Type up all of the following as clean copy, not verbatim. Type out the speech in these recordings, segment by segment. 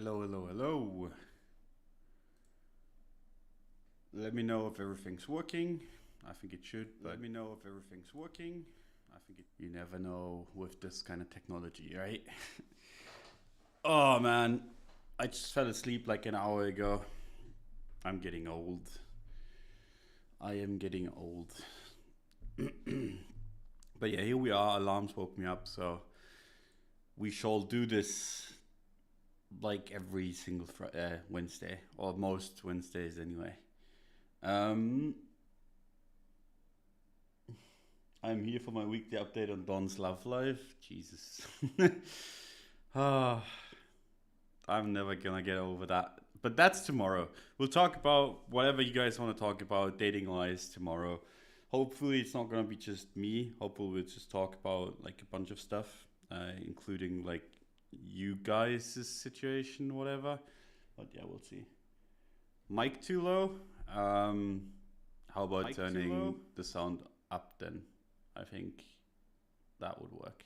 Hello. Let me know if everything's working. I think it should, but let me know if everything's working. You never know with this kind of technology, right? Oh man, I just fell asleep like an hour ago. I'm getting old. I am getting old. But yeah, here we are. Alarms woke me up, so we shall do this like every single Wednesday, or most Wednesdays anyway. I'm here for my weekly update on Don's love life. Jesus. I'm never gonna get over that. But that's tomorrow. We'll talk about whatever you guys want to talk about dating wise tomorrow. Hopefully it's not gonna be just me. Hopefully we'll just talk about like a bunch of stuff, including like you guys' situation, whatever. But yeah, we'll see. Mic too low? How about turning the sound up then? I think that would work.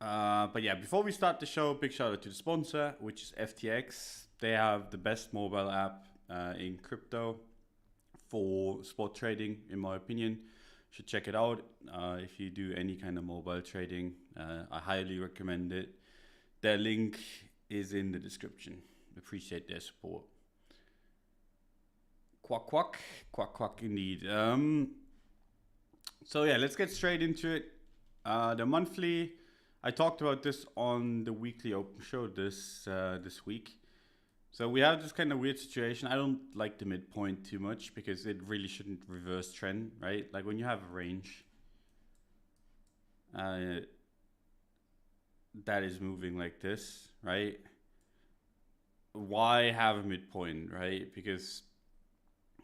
But yeah, before we start the show, big shout out to the sponsor, which is FTX. They have the best mobile app in crypto for spot trading, in my opinion. You should check it out. If you do any kind of mobile trading, I highly recommend it. Their link is in the description. Appreciate their support. Quack indeed. So yeah, let's get straight into it. The monthly, I talked about this on the weekly open show this week. So we have this kind of weird situation. I don't like the midpoint too much because it really shouldn't reverse trend, right? Like when you have a range that is moving like this, right? Why have a midpoint, right? Because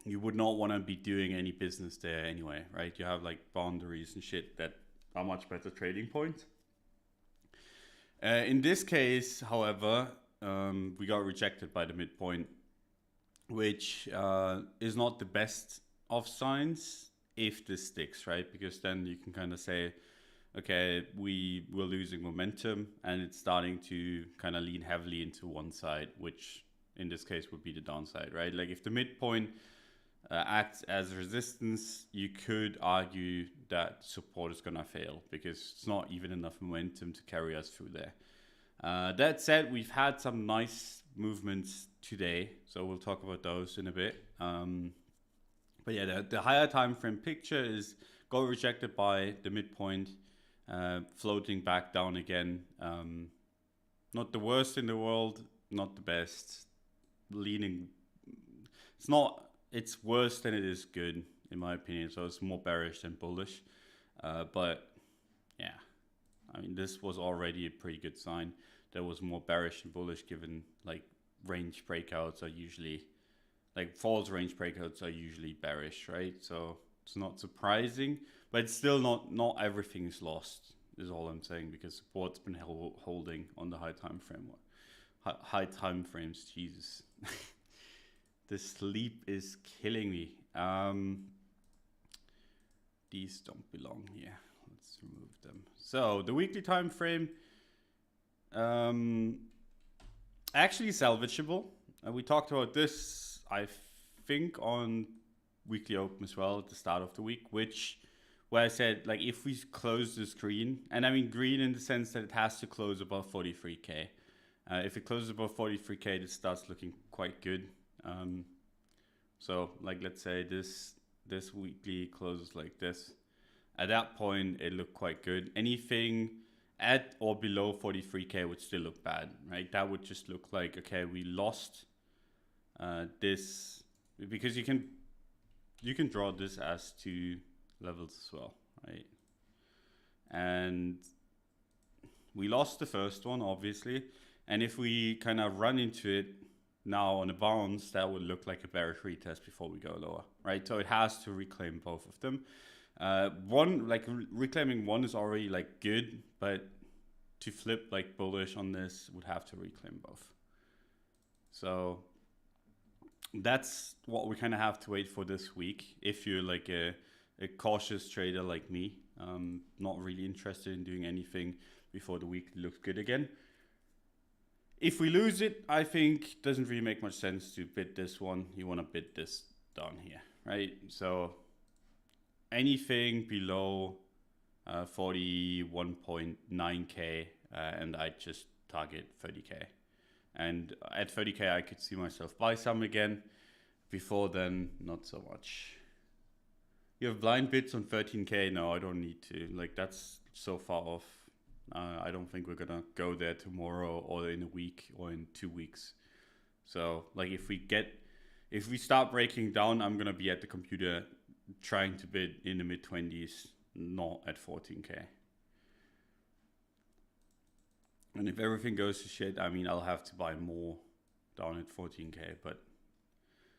you would not want to be doing any business there anyway, right? You have like boundaries and shit that are much better trading points. In this case, however, we got rejected by the midpoint, which is not the best of signs if this sticks, right? Because then you can kind of say, okay, we're losing momentum and it's starting to kind of lean heavily into one side, which in this case would be the downside, right? Like if the midpoint acts as resistance, you could argue that support is gonna fail because it's not even enough momentum to carry us through there. That said, we've had some nice movements today, so we'll talk about those in a bit. But yeah, the higher time frame picture is got rejected by the midpoint, floating back down again. Not the worst in the world, not the best. Leaning, it's worse than it is good, in my opinion. So it's more bearish than bullish. But yeah, I mean, this was already a pretty good sign. There was more bearish and bullish given like range breakouts are usually, like false range breakouts are usually bearish, right? So it's not surprising, but it's still not everything is lost, is all I'm saying, because support's been holding on the high time frame. High time frames, Jesus. The sleep is killing me. These don't belong here. Let's remove them. So the weekly time frame, actually salvageable. We talked about this, I think, on weekly open as well at the start of the week, where I said like if we close this green, and I mean green in the sense that it has to close above 43k. If it closes above 43k, this starts looking quite good. So like let's say this weekly closes like this. At that point, it looked quite good. Anything at or below 43k would still look bad, right? That would just look like, okay, we lost this, because you can draw this as two levels as well, right? And we lost the first one, obviously. And if we kind of run into it now on a bounce, that would look like a bearish retest before we go lower, right? So it has to reclaim both of them. Reclaiming one is already like good, but to flip like bullish on this would have to reclaim both. So that's what we kind of have to wait for this week. If you're like a cautious trader like me, not really interested in doing anything before the week looks good again. If we lose it, I think doesn't really make much sense to bid this one. You want to bid this down here, right? So anything below 41.9k, and I just target 30k. And at 30k, I could see myself buy some again. Before then, not so much. You have blind bids on 13k? No, I don't need to. Like, that's so far off. I don't think we're gonna go there tomorrow or in a week or in 2 weeks. So like if we start breaking down, I'm gonna be at the computer trying to bid in the mid 20s, not at 14k. And if everything goes to shit, I mean, I'll have to buy more down at 14k, but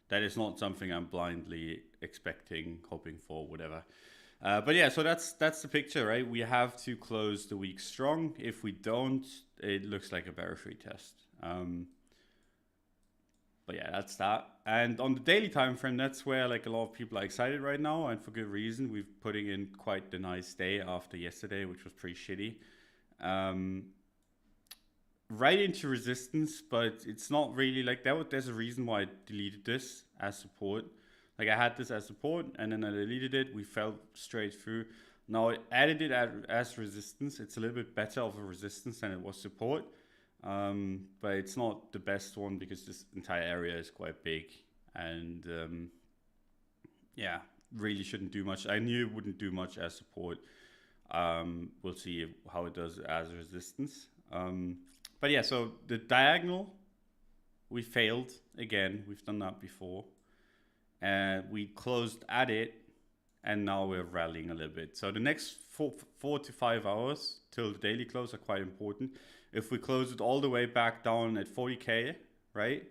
that is not something I'm blindly expecting, hoping for, whatever. But yeah, so that's the picture, right? We have to close the week strong. If we don't, it looks like a bearish retest. But yeah, that's that. And on the daily time frame, that's where like a lot of people are excited right now, and for good reason. We're putting in quite the nice day after yesterday, which was pretty shitty. Right into resistance, but it's not really like that. There's a reason why I deleted this as support. Like I had this as support and then I deleted it. We fell straight through. Now I added it as resistance. It's a little bit better of a resistance than it was support. But it's not the best one because this entire area is quite big. And yeah, really shouldn't do much. I knew it wouldn't do much as support. We'll see how it does as resistance. But yeah, so the diagonal, we failed again. We've done that before. We closed at it, and now we're rallying a little bit. So the next 4 to 5 hours till the daily close are quite important. If we close it all the way back down at 40k, right?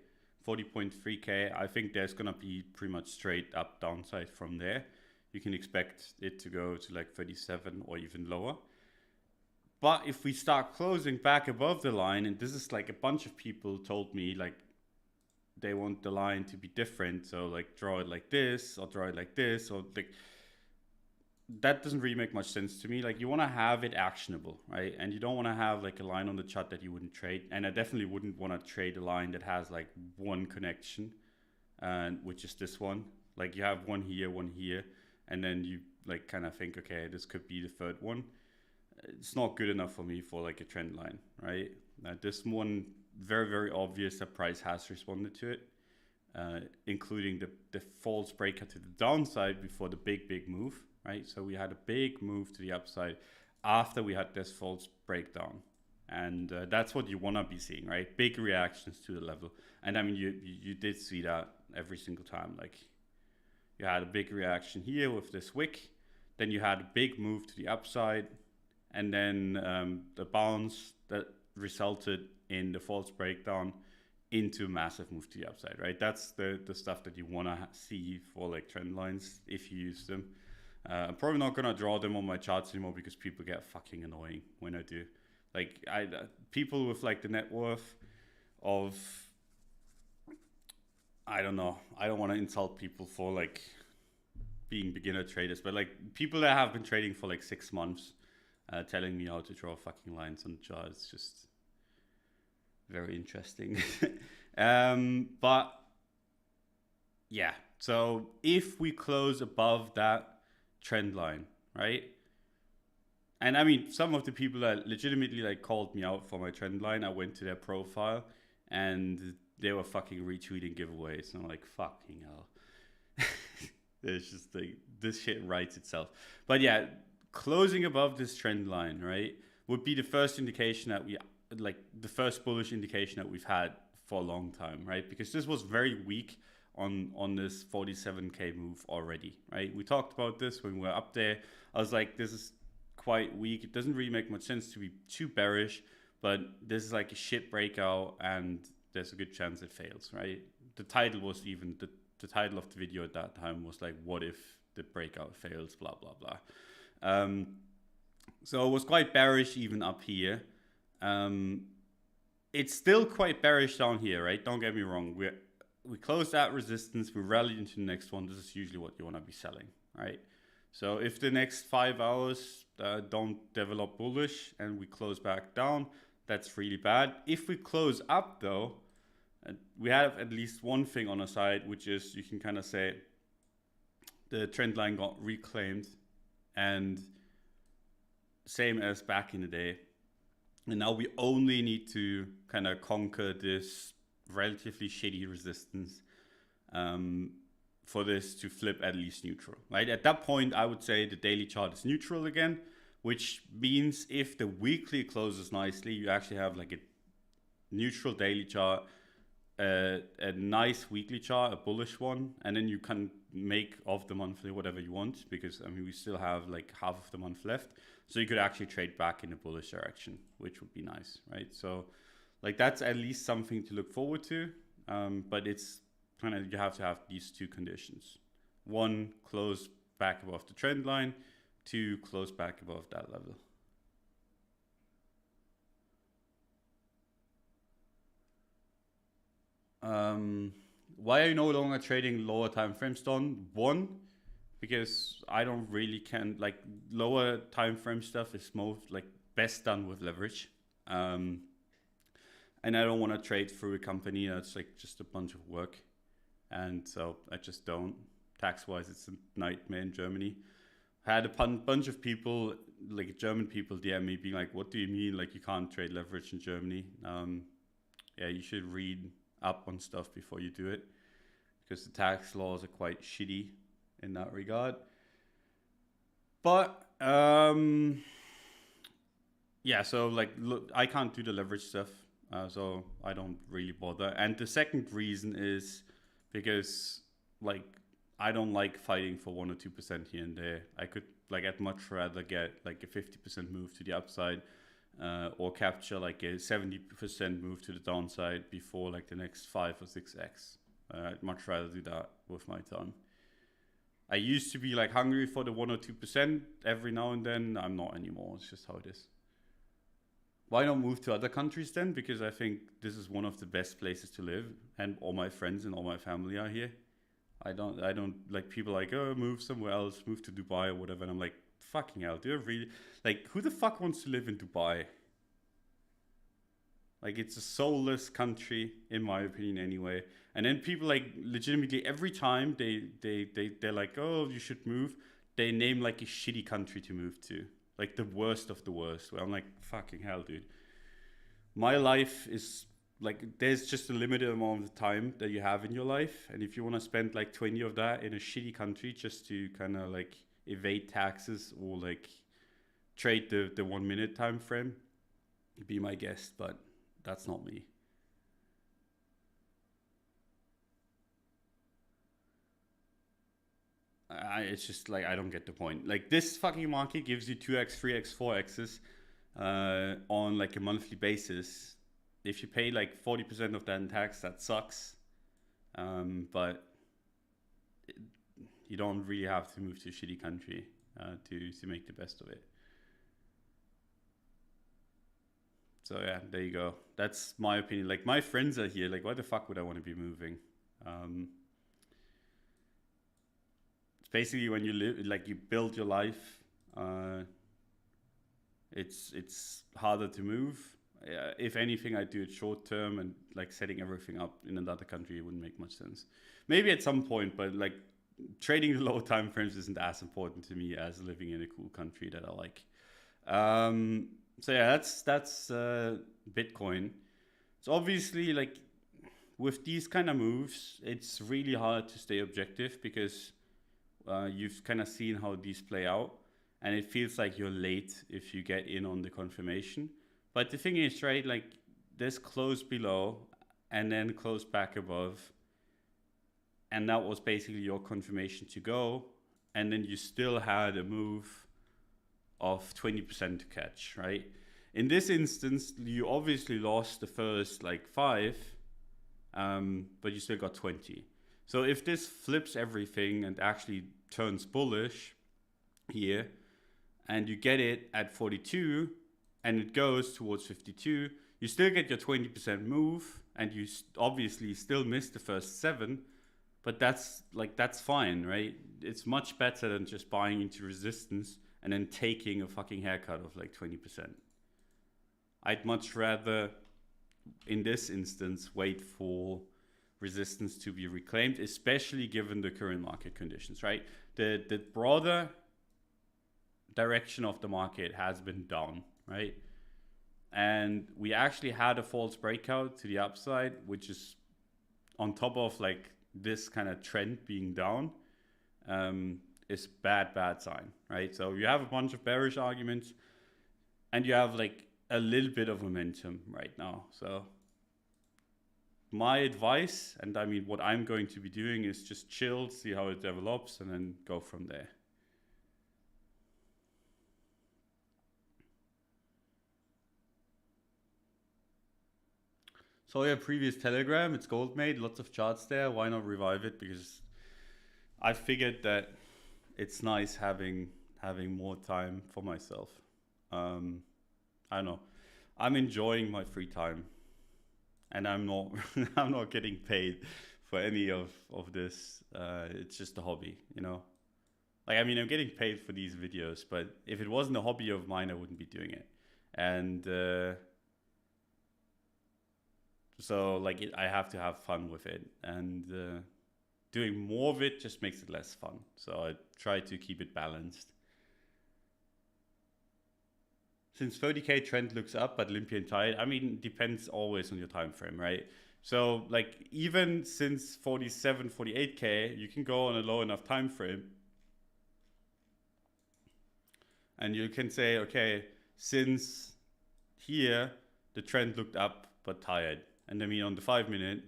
40.3k, I think there's gonna be pretty much straight up downside from there. You can expect it to go to like 37 or even lower. But if we start closing back above the line, and this is like a bunch of people told me like they want the line to be different, so like draw it like this or draw it like this, or like that doesn't really make much sense to me. Like you want to have it actionable, right? And you don't want to have like a line on the chart that you wouldn't trade. And I definitely wouldn't want to trade a line that has like one connection, and which is this one. Like you have one here, and then you like kind of think, okay, this could be the third one. It's not good enough for me for like a trend line, right? This one, very, very obvious that price has responded to it, including the false breaker to the downside before the big move, right? So we had a big move to the upside after we had this false breakdown. And that's what you want to be seeing, right? Big reactions to the level. And I mean, you did see that every single time. Like you had a big reaction here with this wick, then you had a big move to the upside, and then the bounce that resulted in the false breakdown into a massive move to the upside, right? That's the stuff that you want to see for like trend lines if you use them. I'm probably not gonna draw them on my charts anymore because people get fucking annoying when I do. Like people with like the net worth of, I don't know, I don't want to insult people for like being beginner traders, but like people that have been trading for like 6 months, telling me how to draw fucking lines on the chart, it's just very interesting. But yeah, so if we close above that trend line, right? And I mean, some of the people that legitimately like called me out for my trend line, I went to their profile and they were fucking retweeting giveaways. And I'm like, fucking hell. It's just like, this shit writes itself. But yeah, closing above this trend line, right, would be the first indication that we, like the first bullish indication that we've had for a long time, right? Because this was very weak on this 47k move already, right? We talked about this when we were up there. I was like, this is quite weak. It doesn't really make much sense to be too bearish, but this is like a shit breakout and there's a good chance it fails, right? The title was even, the title of the video at that time was like, what if the breakout fails, blah, blah, blah. So it was quite bearish even up here. It's still quite bearish down here, right? Don't get me wrong. We closed that resistance, we rallied into the next one. This is usually what you want to be selling, right? So if the next 5 hours don't develop bullish and we close back down, that's really bad. If we close up though, we have at least one thing on our side, which is you can kind of say the trend line got reclaimed, and same as back in the day. And now we only need to kind of conquer this relatively shitty resistance for this to flip at least neutral, right? At that point, I would say the daily chart is neutral again, which means if the weekly closes nicely, you actually have like a neutral daily chart, a nice weekly chart, a bullish one, and then you can make of the monthly whatever you want, because I mean we still have like half of the month left, so you could actually trade back in the bullish direction, which would be nice, right? So like that's at least something to look forward to, but it's kind of, you have to have these two conditions: one, close back above the trend line; two, close back above that level. Why are you no longer trading lower time frames, Don? One, because I don't really like lower time frame stuff is most like best done with leverage. And I don't want to trade through a company that's like just a bunch of work. And so I just don't. Tax-wise, it's a nightmare in Germany. I had a bunch of people, like German people, DM me being like, what do you mean? Like you can't trade leverage in Germany? Yeah, you should read up on stuff before you do it, because the tax laws are quite shitty in that regard. But yeah, so like look, I can't do the leverage stuff, so I don't really bother. And the second reason is because like I don't like fighting for 1 or 2% here and there. I could like I'd much rather get like a 50% move to the upside, or capture like a 70% move to the downside before like the next 5 or 6x. I'd much rather do that with my time. I used to be like hungry for the 1 or 2% every now and then. I'm not anymore. It's just how it is. Why not move to other countries then? Because I think this is one of the best places to live, and all my friends and all my family are here. I don't like people like, oh, move somewhere else, move to Dubai or whatever. And I'm like, fucking hell, do I really, like, who the fuck wants to live in Dubai? Like, it's a soulless country, in my opinion, anyway. And then people like legitimately every time they're like, oh, you should move, they name like a shitty country to move to, like the worst of the worst. Where I'm like, fucking hell, dude. My life is like, there's just a limited amount of time that you have in your life, and if you want to spend like 20 of that in a shitty country just to kind of like evade taxes or like trade the 1 minute time frame, be my guest, but that's not me. It's just like I don't get the point. Like this fucking market gives you 2x, 3x, 4x's on like a monthly basis. If you pay like 40% of that in tax, that sucks. But you don't really have to move to a shitty country to make the best of it. So yeah, there you go. That's my opinion. Like my friends are here. Like why the fuck would I want to be moving? It's basically when you live, like you build your life. It's harder to move. If anything, I do it short term, and like setting everything up in another country wouldn't make much sense. Maybe at some point, but like trading the low time frames isn't as important to me as living in a cool country that I like. So yeah, that's Bitcoin. So obviously, like with these kind of moves, it's really hard to stay objective because you've kind of seen how these play out, and it feels like you're late if you get in on the confirmation. But the thing is, right, like this close below and then close back above, and that was basically your confirmation to go, and then you still had a move of 20% to catch, right? In this instance, you obviously lost the first like 5, but you still got 20. So if this flips everything and actually turns bullish here, and you get it at 42, and it goes towards 52, you still get your 20% move, and you obviously still miss the first 7, but that's fine, right? It's much better than just buying into resistance and then taking a fucking haircut of like 20%. I'd much rather, in this instance, wait for resistance to be reclaimed, especially given the current market conditions, right? The broader direction of the market has been down, right? And we actually had a false breakout to the upside, which is on top of like this kind of trend being down, is bad sign, right? So you have a bunch of bearish arguments and you have like a little bit of momentum right now. So my advice, and I mean what I'm going to be doing, is just chill, see how it develops, and then go from there. So yeah, previous Telegram, it's Goldmade, lots of charts there. Why not revive it? Because I figured that it's nice having more time for myself. I don't know. I'm enjoying my free time, and I'm not I'm not getting paid for any of this. It's just a hobby, you know. Like, I mean, I'm getting paid for these videos, but if it wasn't a hobby of mine, I wouldn't be doing it. And so like I have to have fun with it, and doing more of it just makes it less fun. So I try to keep it balanced. Since 30K trend looks up but Olympian tide, I mean, depends always on your time frame, right? So like even since 47, 48K, you can go on a low enough time frame and you can say, okay, since here the trend looked up but tired. And I mean, on the 5 minute,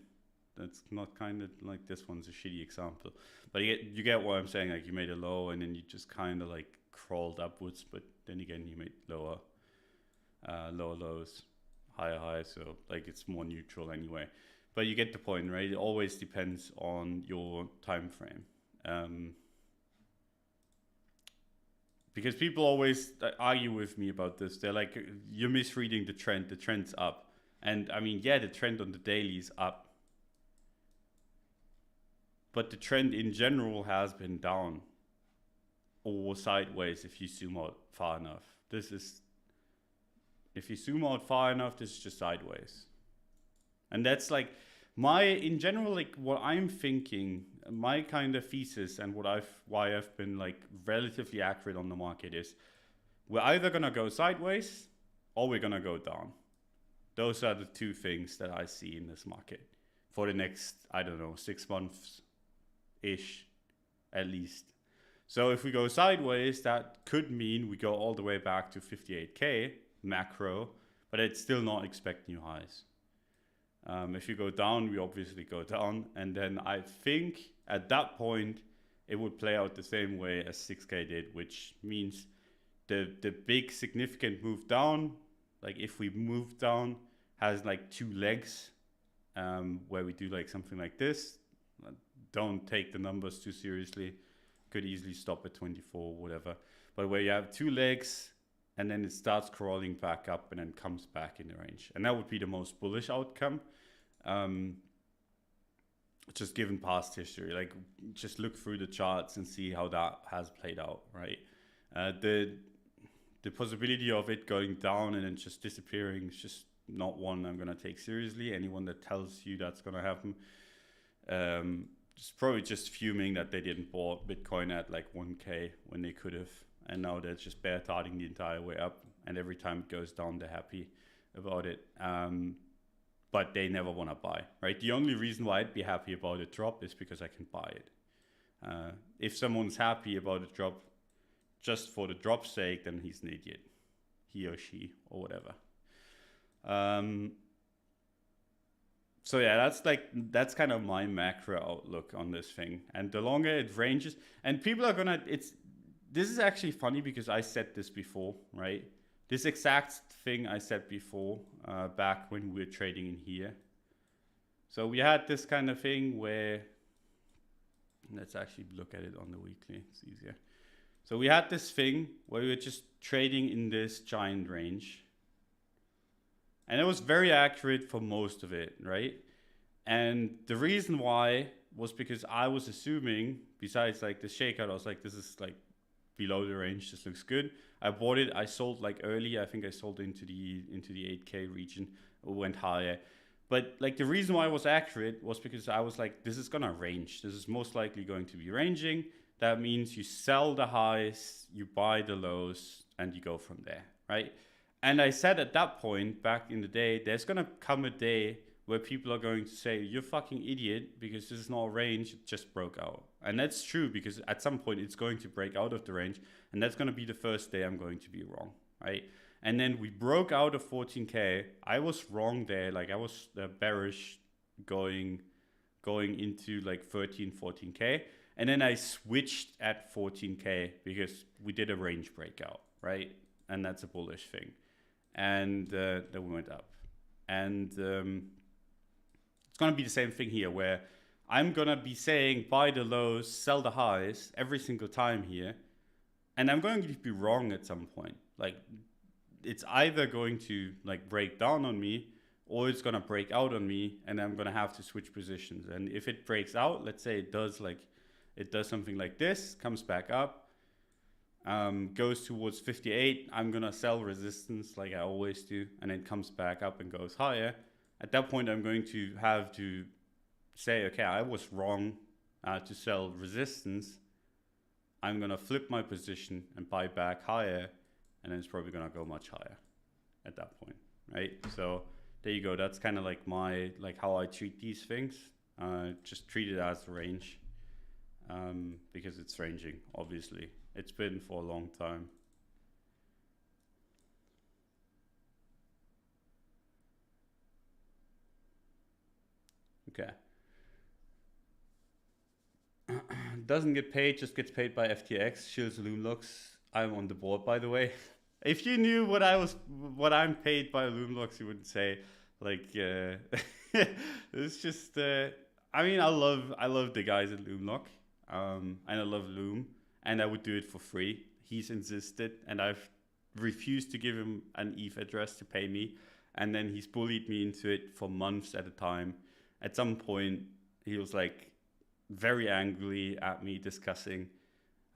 that's not kind of like, this one's a shitty example, but you get what I'm saying. Like, you made a low and then you just kind of like crawled upwards, but then again you made lower lows, higher highs, so like it's more neutral anyway. But you get the point, right? It always depends on your time frame. Because people always argue with me about this. They're like, you're misreading the trend. The trend's up. And I mean, yeah, the trend on the daily is up. But the trend in general has been down or sideways if you zoom out far enough. If you zoom out far enough, this is just sideways. And that's like in general, like what I'm thinking, my kind of thesis, and why I've been like relatively accurate on the market is, we're either gonna go sideways or we're gonna go down. Those are the two things that I see in this market for the next, I don't know, 6 months-ish at least. So if we go sideways, that could mean we go all the way back to 58K macro, but I'd still not expect new highs. If you go down, we obviously go down. And then I think at that point, it would play out the same way as 6K did, which means the big significant move down, like if we move down, has like 2 legs, where we do like something like this. Don't take the numbers too seriously. Could easily stop at 24, whatever. But where you have 2 legs, and then it starts crawling back up and then comes back in the range. And that would be the most bullish outcome. Just given past history, like just look through the charts and see how that has played out, right? The possibility of it going down and then just disappearing is just not one I'm gonna take seriously. Anyone that tells you that's gonna happen, is probably just fuming that they didn't bought Bitcoin at like 1K when they could have. And now they're just bear charting the entire way up, and every time it goes down, they're happy about it. But they never want to buy, right? The only reason why I'd be happy about a drop is because I can buy it. If someone's happy about a drop just for the drop's sake, then he's an idiot, he or she or whatever. So yeah, that's kind of my macro outlook on this thing. And the longer it ranges, and people are gonna, this is actually funny because I said this before, right? This exact thing I said before, back when we were trading in here. So we had this kind of thing where, let's actually look at it on the weekly, it's easier. So we had this thing where we were just trading in this giant range. And it was very accurate for most of it, right? And the reason why was because I was assuming, besides like the shakeout, I was like, this is like below the range. This looks good. I bought it. I sold like early. I think I sold into the 8K region. It went higher. But like the reason why I was accurate was because I was like, this is gonna range. This is most likely going to be ranging. That means you sell the highs, you buy the lows, and you go from there, right? And I said at that point back in the day, there's gonna come a day where people are going to say, you're fucking idiot because this is not a range, it just broke out. And that's true because at some point it's going to break out of the range, and that's gonna be the first day I'm going to be wrong, right? And then we broke out of 14K. I was wrong there. Like I was bearish going into like 13, 14K. And then I switched at 14K because we did a range breakout, right? And that's a bullish thing. And then we went up. And it's going to be the same thing here where I'm going to be saying buy the lows, sell the highs every single time here. And I'm going to be wrong at some point. Like it's either going to like break down on me or it's going to break out on me and I'm going to have to switch positions. And if it breaks out, let's say it does something like this, comes back up, goes towards 58, I'm going to sell resistance like I always do, and it comes back up and goes higher. At that point, I'm going to have to say, okay, I was wrong to sell resistance. I'm going to flip my position and buy back higher, and then it's probably going to go much higher at that point, right? So there you go. That's kind of like how I treat these things. Just treat it as a range. Because it's ranging, obviously. It's been for a long time. Okay. Doesn't get paid, just gets paid by FTX. Shields Loom looks. I'm on the board, by the way. If you knew what I'm paid by Loomlocks, you wouldn't say like it's just I mean I love the guys at Loomlock. And I love Loom, and I would do it for free. He's insisted, and I've refused to give him an ETH address to pay me, and then he's bullied me into it for months at a time. At some point, he was like very angry at me discussing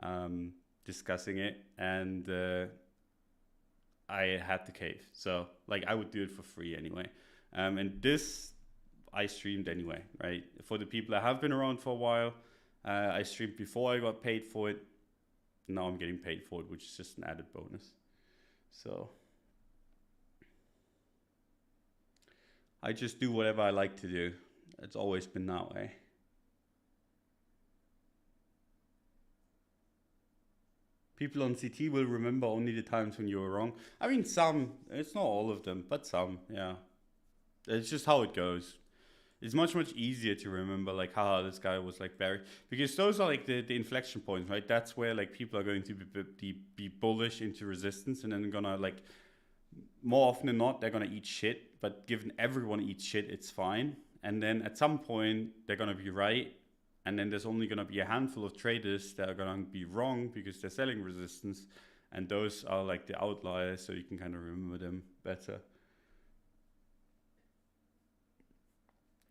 it, and I had to cave. So like I would do it for free anyway. And this I streamed anyway, right? For the people that have been around for a while. I streamed before I got paid for it. Now I'm getting paid for it, which is just an added bonus. So I just do whatever I like to do. It's always been that way. People on CT will remember only the times when you were wrong. I mean, some. It's not all of them, but some, yeah. It's just how it goes. It's much easier to remember like haha, this guy was like bearish, because those are like the inflection points, right? That's where like people are going to be bullish into resistance, and then gonna like more often than not they're gonna eat shit. But given everyone eats shit, it's fine. And then at some point they're gonna be right, and then there's only gonna be a handful of traders that are gonna be wrong because they're selling resistance, and those are like the outliers, so you can kind of remember them better.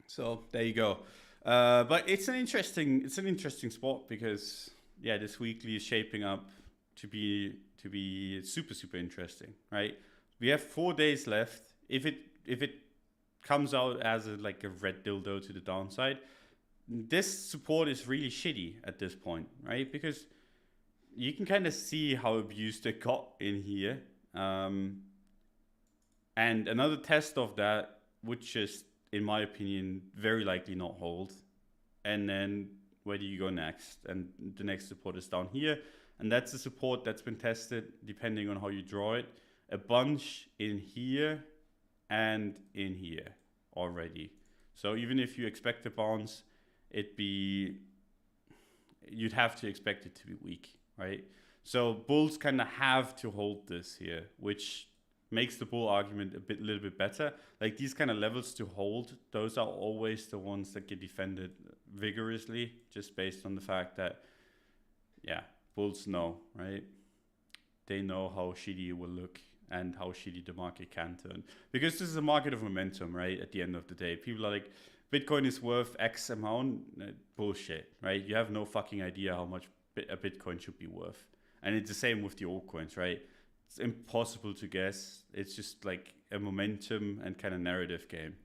So there you go. But it's an interesting spot because yeah, this weekly is shaping up to be super interesting, right? We have 4 days left. If it comes out as like a red dildo to the downside, this support is really shitty at this point, right? Because you can kind of see how abused it got in here, and another test of that would just, in my opinion, very likely not hold. And then where do you go next? And the next support is down here. And that's the support that's been tested, depending on how you draw it, a bunch in here and in here already. So even if you expect a bounce, you'd have to expect it to be weak, right? So bulls kind of have to hold this here, which makes the bull argument a little bit better. Like these kind of levels to hold, those are always the ones that get defended vigorously, just based on the fact that, yeah, bulls know, right? They know how shitty it will look and how shitty the market can turn. Because this is a market of momentum, right? At the end of the day, people are like, Bitcoin is worth X amount. Bullshit, right? You have no fucking idea how much a Bitcoin should be worth. And it's the same with the altcoins, right? It's impossible to guess. It's just like a momentum and kind of narrative game.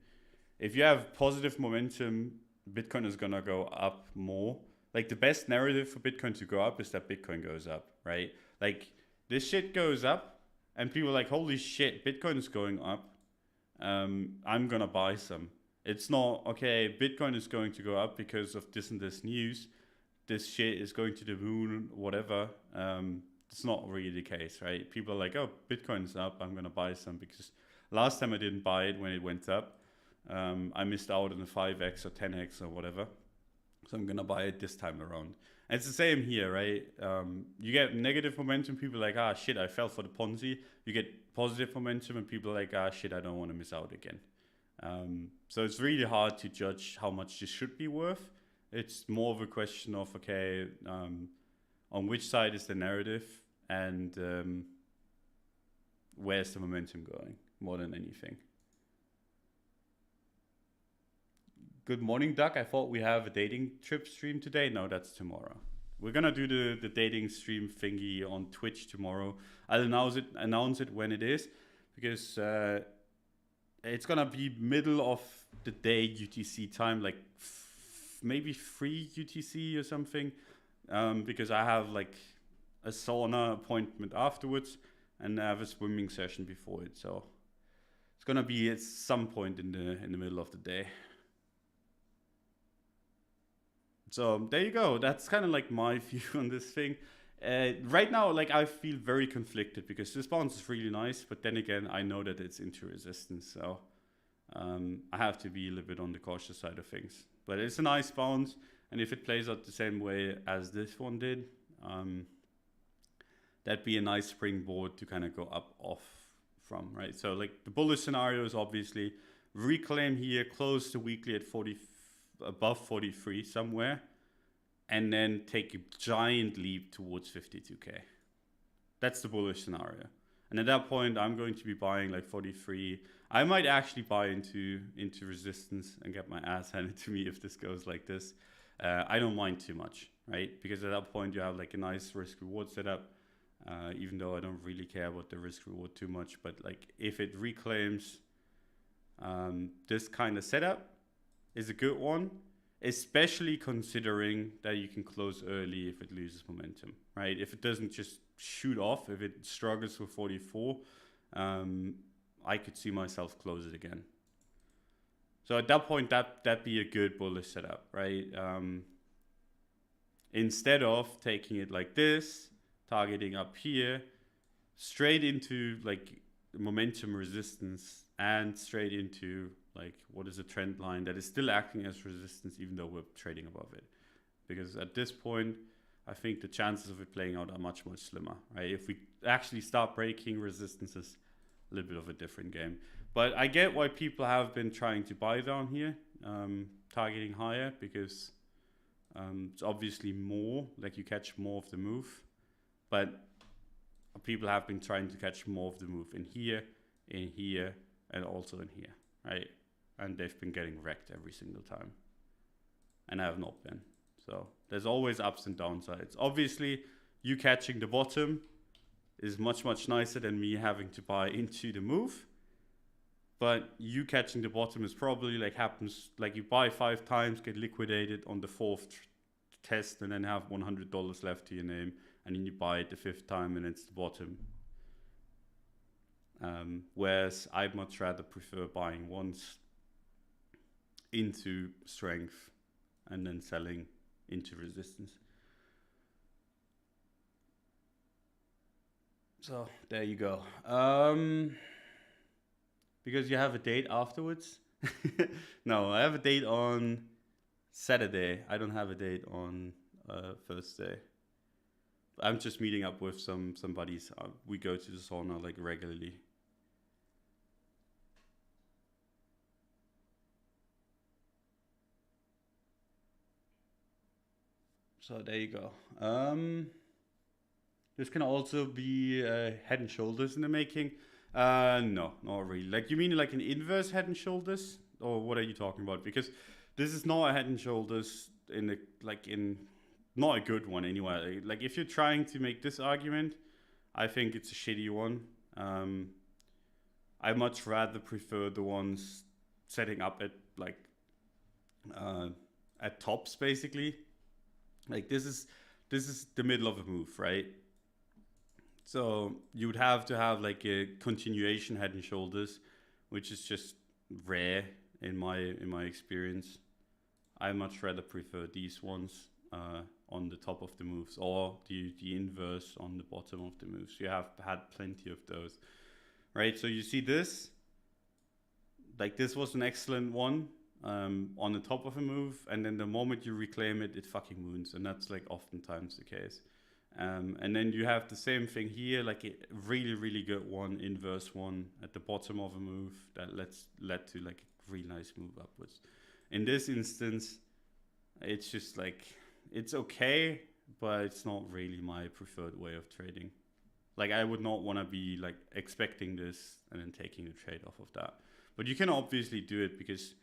If you have positive momentum, Bitcoin is gonna go up more. Like the best narrative for Bitcoin to go up is that Bitcoin goes up, right? Like this shit goes up and people are like, holy shit, Bitcoin is going up. I'm gonna buy some. It's not, okay, Bitcoin is going to go up because of this and this news. This shit is going to the moon, whatever. It's not really the case, right? People are like, oh, Bitcoin's up, I'm gonna buy some, because last time I didn't buy it when it went up. I missed out on the 5x or 10x or whatever. So I'm gonna buy it this time around. And it's the same here, right? You get negative momentum, people are like, ah, shit, I fell for the Ponzi. You get positive momentum and people are like, ah, shit, I don't want to miss out again. So it's really hard to judge how much this should be worth. It's more of a question of, okay, on which side is the narrative and where's the momentum going more than anything. Good morning, Doug. I thought we have a dating trip stream today. No, that's tomorrow. We're gonna do the dating stream thingy on Twitch tomorrow. I'll announce it when it is, because it's gonna be middle of the day UTC time, like maybe 3 UTC or something, because I have like a sauna appointment afterwards and I have a swimming session before it. So it's gonna be at some point in the middle of the day. So there you go. That's kind of like my view on this thing. Right now, like I feel very conflicted because this bounce is really nice, but then again, I know that it's into resistance, so I have to be a little bit on the cautious side of things. But it's a nice bounce, and if it plays out the same way as this one did, that'd be a nice springboard to kind of go up off from, right? So like the bullish scenario is obviously reclaim here, close the weekly at 40. Above 43 somewhere, and then take a giant leap towards 52k. That's the bullish scenario. And at that point, I'm going to be buying like 43. I might actually buy into resistance and get my ass handed to me if this goes like this. I don't mind too much, right? Because at that point, you have like a nice risk reward setup. Even though I don't really care about the risk reward too much, but like if it reclaims this kind of setup, is a good one, especially considering that you can close early if it loses momentum, right? If it doesn't just shoot off, if it struggles with 44, I could see myself close it again. So at that point, that'd be a good bullish setup, right? Instead of taking it like this, targeting up here, straight into like momentum resistance and straight into like what is a trend line that is still acting as resistance even though we're trading above it. Because at this point, I think the chances of it playing out are much, much slimmer, right? If we actually start breaking resistances, a little bit of a different game. But I get why people have been trying to buy down here, targeting higher, because it's obviously more, like you catch more of the move. But people have been trying to catch more of the move in here, and also in here, right? And they've been getting wrecked every single time. And I have not been. So there's always ups and downsides. Obviously, you catching the bottom is much, much nicer than me having to buy into the move. But you catching the bottom is probably like happens, like you buy 5 times, get liquidated on the 4th test, and then have $100 left to your name. And then you buy it the 5th time and it's the bottom. Whereas I'd much rather prefer buying once into strength and then selling into resistance. So there you go. Because you have a date afterwards? No, I have a date on Saturday. I don't have a date on Thursday. I'm just meeting up with some buddies. We go to the sauna like regularly. So there you go. This can also be head and shoulders in the making. No, not really. Like you mean like an inverse head and shoulders, or what are you talking about? Because this is not a head and shoulders in not a good one anyway. Like if you're trying to make this argument, I think it's a shitty one. I much rather prefer the ones setting up at like at tops basically. Like this is the middle of a move, right? So you would have to have like a continuation head and shoulders, which is just rare in my experience. I much rather prefer these ones on the top of the moves, or the inverse on the bottom of the moves. You have had plenty of those, right? So you see this, like this was an excellent one on the top of a move, and then the moment you reclaim it, it fucking moons, and that's like oftentimes the case. And then you have the same thing here, like a really good one, inverse one at the bottom of a move that led to like a really nice move upwards. In this instance, it's just like, it's okay, but it's not really my preferred way of trading. Like I would not want to be like expecting this and then taking the trade off of that. But you can obviously do it, because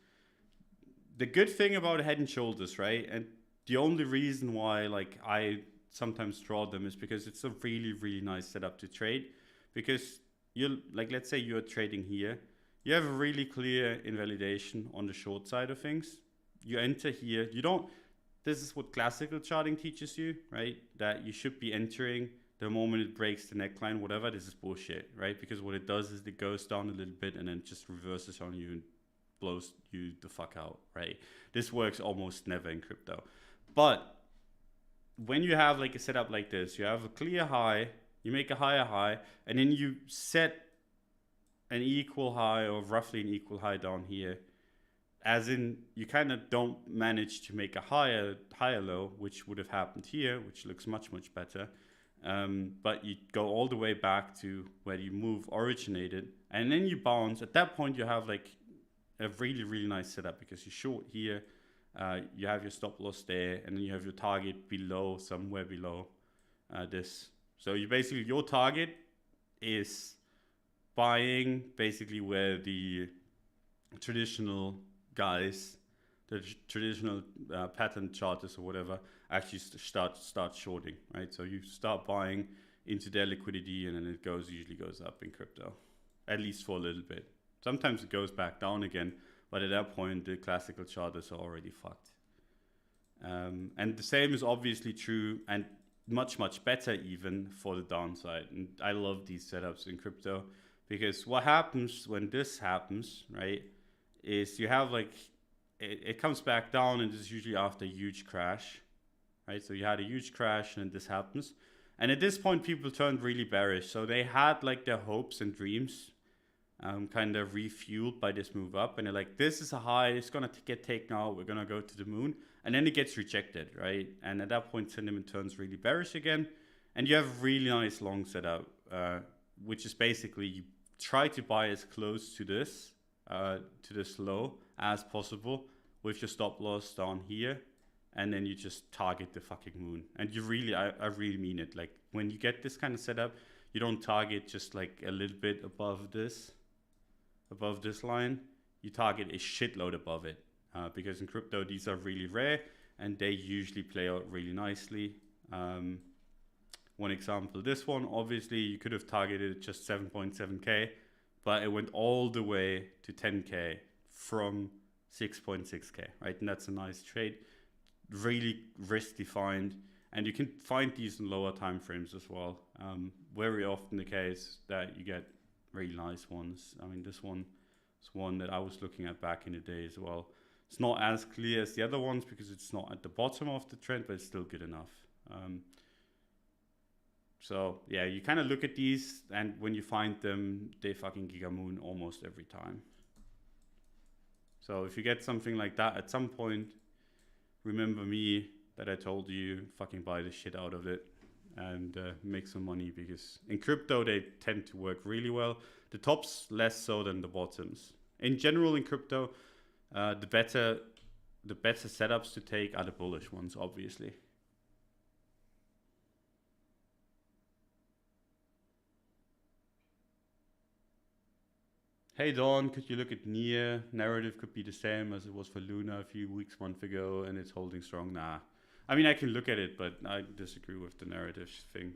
the good thing about head and shoulders, right? And the only reason why like I sometimes draw them is because it's a really nice setup to trade. Because you like, let's say you're trading here, you have a really clear invalidation on the short side of things. You enter here, you don't, this is what classical charting teaches you, right? That you should be entering the moment it breaks the neckline, whatever. This is bullshit, right? Because what it does is it goes down a little bit and then just reverses on you and blows you the fuck out, right? This works almost never in crypto. But when you have like a setup like this, you have a clear high, you make a higher high, and then you set an equal high or roughly an equal high down here, as in you kind of don't manage to make a higher low, which would have happened here, which looks much better. But you go all the way back to where you move originated, and then you bounce. At that point, you have like a really nice setup, because you short here, you have your stop loss there, and then you have your target below, somewhere below this. So you basically, your target is buying basically where the traditional guys, the traditional pattern charters or whatever, actually start shorting, right? So you start buying into their liquidity, and then it usually goes up in crypto, at least for a little bit. Sometimes it goes back down again, but at that point the classical charters are already fucked. And the same is obviously true, and much better even, for the downside. And I love these setups in crypto, because what happens when this happens, right, is you have like, it comes back down, and this is usually after a huge crash, right? So you had a huge crash and this happens. And at this point, people turned really bearish. So they had like their hopes and dreams kind of refueled by this move up. And they're like, this is a high, it's going to get taken out, we're going to go to the moon. And then it gets rejected, right? And at that point, sentiment turns really bearish again. And you have a really nice long setup, which is basically you try to buy as close to this low as possible with your stop loss down here, and then you just target the fucking moon. And you really, I really mean it. Like when you get this kind of setup, you don't target just like a little bit above this line. You target a shitload above it, because in crypto these are really rare and they usually play out really nicely. One example, this one, obviously you could have targeted just 7.7k, but it went all the way to 10k from 6.6k, right? And that's a nice trade, really risk defined, and you can find these in lower time frames as well. Very often the case that you get really nice ones. I mean, this one is one that I was looking at back in the day as well. It's not as clear as the other ones because it's not at the bottom of the trend, but it's still good enough. So yeah, you kind of look at these, and when you find them, they fucking gigamoon almost every time. So if you get something like that at some point, remember me that I told you, fucking buy the shit out of it and make some money, because in crypto they tend to work really well. The tops less so than the bottoms. In general in crypto, the better setups to take are the bullish ones, obviously. Hey Dawn, could you look at NIR? Narrative could be the same as it was for Luna a few weeks, month ago, and it's holding strong. Nah, I mean, I can look at it, but I disagree with the narrative thing.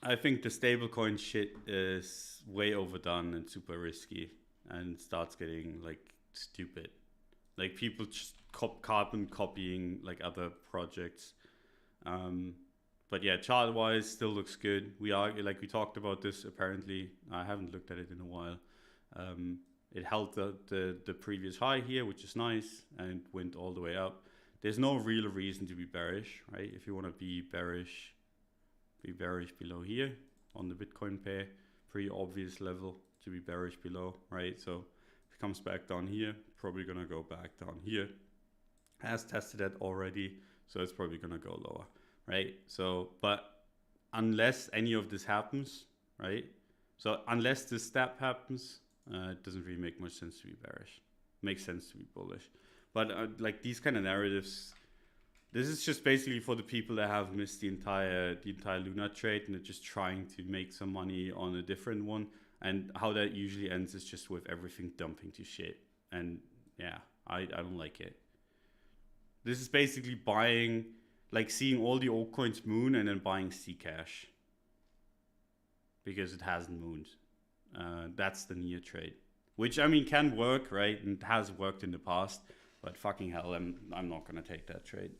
I think the stablecoin shit is way overdone and super risky, and starts getting like stupid. Like people just carbon copying like other projects. But yeah, chart wise still looks good. We we talked about this apparently. I haven't looked at it in a while. It held the previous high here, which is nice, and went all the way up. There's no real reason to be bearish, right? If you want to be bearish below here on the Bitcoin pair. Pretty obvious level to be bearish below, right? So if it comes back down here, probably gonna go back down here. Has tested that already, so it's probably gonna go lower, right? So, but unless any of this happens, right? So unless this step happens, it doesn't really make much sense to be bearish. Makes sense to be bullish. But like these kind of narratives, this is just basically for the people that have missed the entire Luna trade and are just trying to make some money on a different one. And how that usually ends is just with everything dumping to shit. And yeah, I don't like it. This is basically buying, like seeing all the altcoins moon and then buying Zcash. Because it hasn't mooned. That's the near trade. Which, I mean, can work, right? And has worked in the past. But fucking hell, I'm not going to take that trade.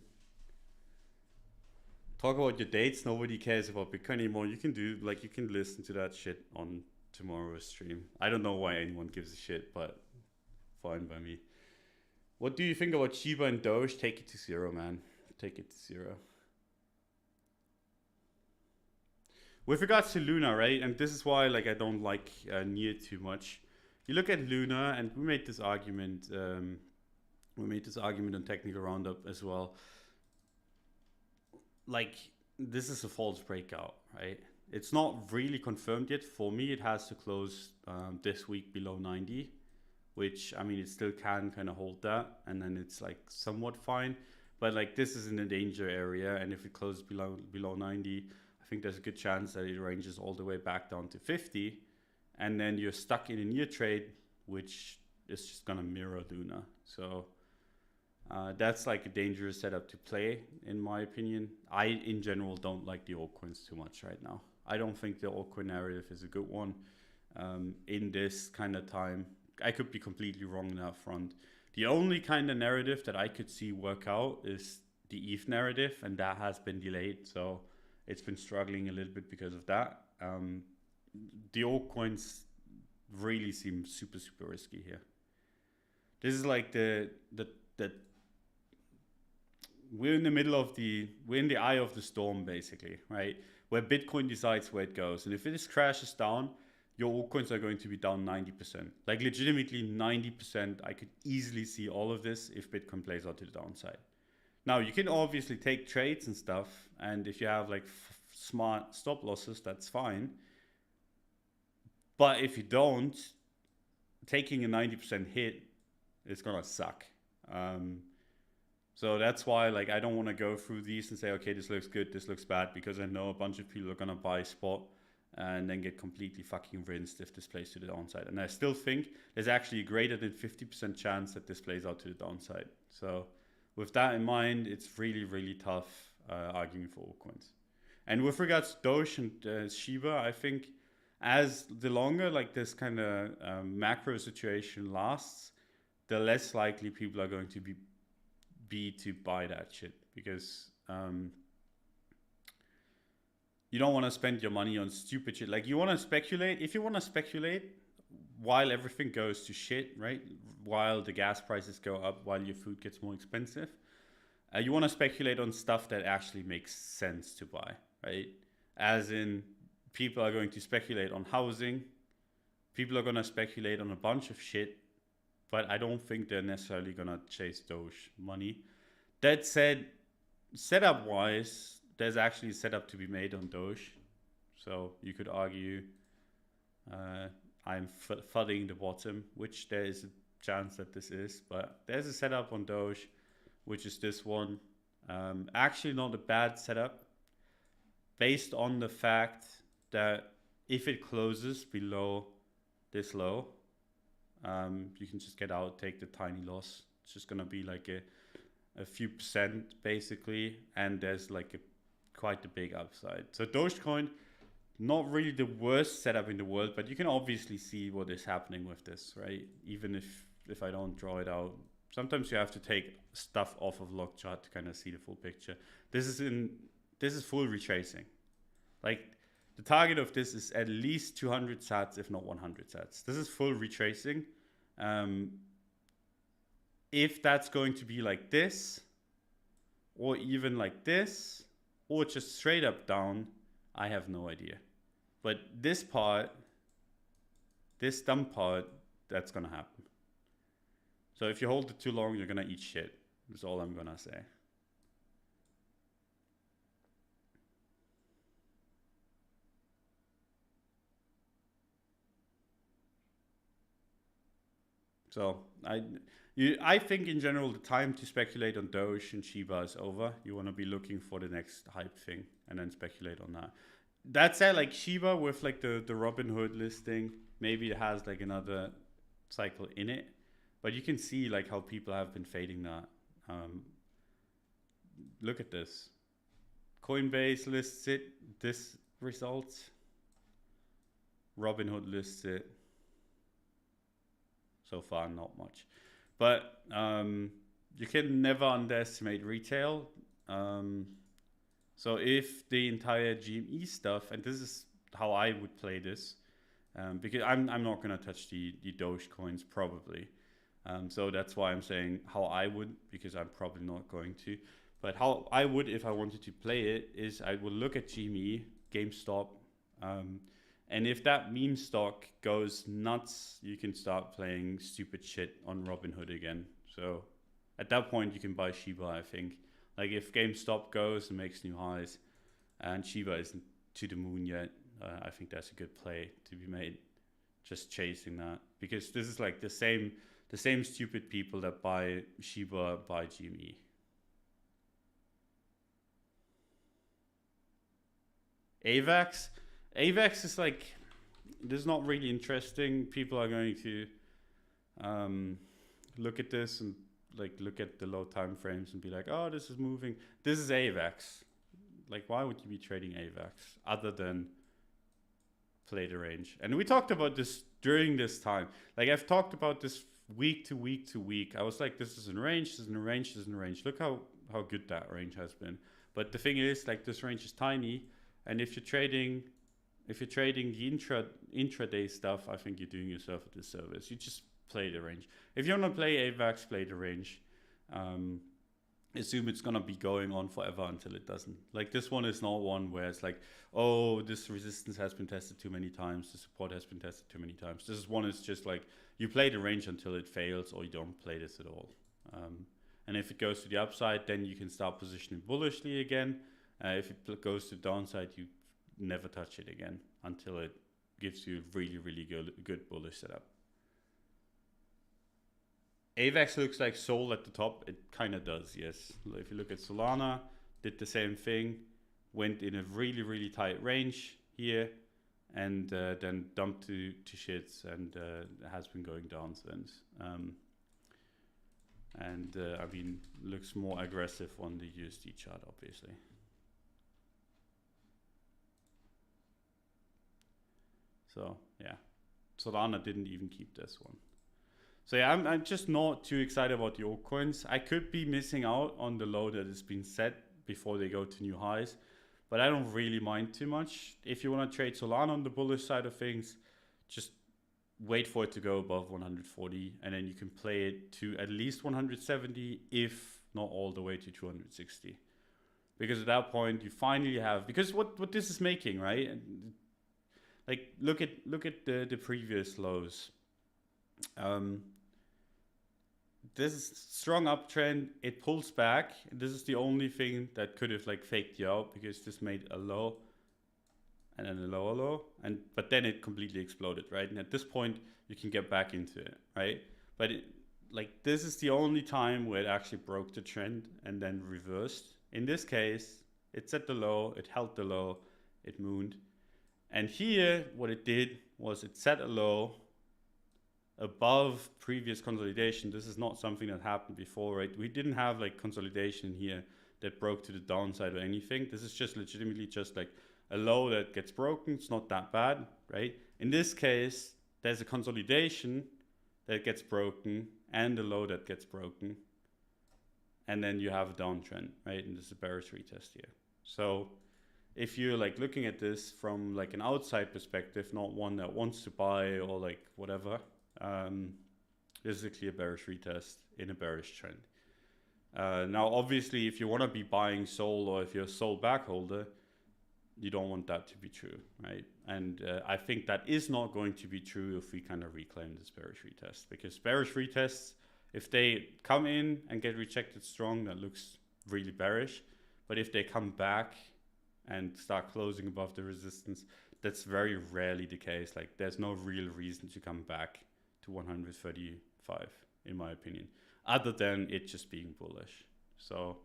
Talk about your dates. Nobody cares about Bitcoin anymore. You can do, like, you can listen to that shit on tomorrow's stream. I don't know why anyone gives a shit, but fine by me. What do you think about Shiba and Doge? Take it to zero, man. Take it to zero. With regards to Luna, right? And this is why, like, I don't like Near too much. You look at Luna, and we made this argument. We made this argument on Technical Roundup as well. Like, this is a false breakout, right? It's not really confirmed yet. For me, it has to close this week below 90, which, I mean, it still can kind of hold that, and then it's like somewhat fine. But like, this is in a danger area, and if it closes below 90, I think there's a good chance that it ranges all the way back down to 50, and then you're stuck in a near trade, which is just gonna mirror Luna. So that's like a dangerous setup to play, in my opinion. I, in general, don't like the altcoins too much right now. I don't think the altcoin narrative is a good one in this kind of time. I could be completely wrong on that front. The only kind of narrative that I could see work out is the ETH narrative, and that has been delayed. So it's been struggling a little bit because of that. The altcoins really seem super, super risky here. This is like the we're in the middle of we're in the eye of the storm, basically, right? Where Bitcoin decides where it goes. And if this crashes down, your altcoins are going to be down 90%. Like legitimately 90%. I could easily see all of this if Bitcoin plays out to the downside. Now, you can obviously take trades and stuff. And if you have like smart stop losses, that's fine. But if you don't, taking a 90% hit is going to suck. So that's why, like, I don't want to go through these and say, okay, this looks good, this looks bad, because I know a bunch of people are going to buy spot and then get completely fucking rinsed if this plays to the downside. And I still think there's actually a greater than 50% chance that this plays out to the downside. So with that in mind, it's really, really tough arguing for altcoins. And with regards to Doge and Shiba, I think as the longer like this kind of macro situation lasts, the less likely people are going to be to buy that shit, because you don't want to spend your money on stupid shit. Like, you want to speculate. If you want to speculate while everything goes to shit, right? While the gas prices go up, while your food gets more expensive, you want to speculate on stuff that actually makes sense to buy, right? As in, people are going to speculate on housing. People are going to speculate on a bunch of shit, but I don't think they're necessarily going to chase Doge money. That said, setup-wise, there's actually a setup to be made on Doge. So you could argue I'm fudding the bottom, which there is a chance that this is. But there's a setup on Doge, which is this one. Actually not a bad setup, based on the fact that if it closes below this low, you can just get out, take the tiny loss, It's just gonna be like a few percent basically, and there's like quite a big upside. So Dogecoin, not really the worst setup in the world, but you can obviously see what is happening with this, right? Even if I don't draw it out, sometimes you have to take stuff off of log chart to kind of see the full picture. This is full retracing. Like the target of this is at least 200 sats, if not 100 sats. This is full retracing. If that's going to be like this, or even like this, or just straight up down, I have no idea. But this part, this dump part, that's gonna happen. So if you hold it too long, you're gonna eat shit. That's all I'm gonna say. So I think in general the time to speculate on Doge and Shiba is over. You want to be looking for the next hype thing and then speculate on that. That said, like Shiba with like the Robinhood listing, maybe it has like another cycle in it, but you can see like how people have been fading that. Look at this. Coinbase lists it. This results. Robinhood lists it. So far, not much. But you can never underestimate retail. So if the entire GME stuff, and this is how I would play this, because I'm not going to touch the Doge coins probably. So that's why I'm saying how I would, because I'm probably not going to. But how I would if I wanted to play it is I would look at GME, GameStop, and if that meme stock goes nuts, you can start playing stupid shit on Robinhood again. So at that point, you can buy Shiba, I think. Like if GameStop goes and makes new highs and Shiba isn't to the moon yet, I think that's a good play to be made. Just chasing that. Because this is like the same stupid people that buy Shiba buy GME. Avax is like, this is not really interesting. People are going to look at this and like look at the low time frames and be like, oh, this is moving. This is Avax. Like, why would you be trading Avax other than play the range? And we talked about this during this time. Like I've talked about this week to week to week. I was like, this is in range, this is in range, this is in range. Look how good that range has been. But the thing is, like, this range is tiny, and if you're trading the intraday stuff, I think you're doing yourself a disservice. You just play the range. If you want to play Avax, play the range. Assume it's going to be going on forever until it doesn't. Like this one is not one where it's like, oh, this resistance has been tested too many times, the support has been tested too many times. This is one is just like, you play the range until it fails or you don't play this at all. And if it goes to the upside, then you can start positioning bullishly again. If it goes to the downside, you never touch it again until it gives you really, really good bullish setup. Avax looks like Sol at the top. It kind of does, yes. If you look at Solana, did the same thing, went in a really, really tight range here, and then dumped to shits, and has been going down since. I mean, looks more aggressive on the USD chart, obviously. So yeah, Solana didn't even keep this one. So yeah, I'm just not too excited about the altcoins. I could be missing out on the low that has been set before they go to new highs, but I don't really mind too much. If you want to trade Solana on the bullish side of things, just wait for it to go above 140, and then you can play it to at least 170, if not all the way to 260. Because at that point, you finally have, because what this is making, right? Like look at the previous lows. This is strong uptrend. It pulls back. This is the only thing that could have like faked you out, because this made a low and then a lower low, but then it completely exploded, right? And at this point, you can get back into it, right? But like this is the only time where it actually broke the trend and then reversed. In this case, it set the low, it held the low, it mooned. And here, what it did was it set a low, above previous consolidation. This is not something that happened before, right? We didn't have like consolidation here that broke to the downside or anything. This is just legitimately just like a low that gets broken. It's not that bad, right? In this case, there's a consolidation that gets broken and a low that gets broken. And then you have a downtrend, right? And this is a bearish retest here. So if you're like looking at this from like an outside perspective, not one that wants to buy or like whatever, this is a clear bearish retest in a bearish trend. Now, obviously, if you want to be buying SOL or if you're a SOL back holder, you don't want that to be true, right? And I think that is not going to be true if we kind of reclaim this bearish retest, because bearish retests, if they come in and get rejected strong, that looks really bearish. But if they come back and start closing above the resistance, that's very rarely the case. Like there's no real reason to come back to 135, in my opinion, other than it just being bullish. So,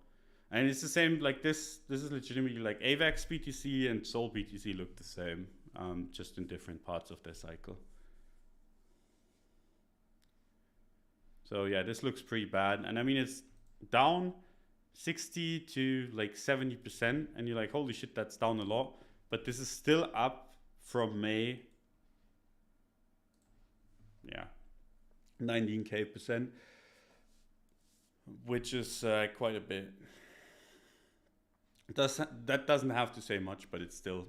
and it's the same, like this is legitimately like Avax BTC and SOL BTC look the same, just in different parts of their cycle. So yeah, this looks pretty bad. And I mean, it's down 60 to like 70%. And you're like, holy shit, that's down a lot. But this is still up from May. Yeah, 19K%, which is quite a bit. That doesn't have to say much, but it's still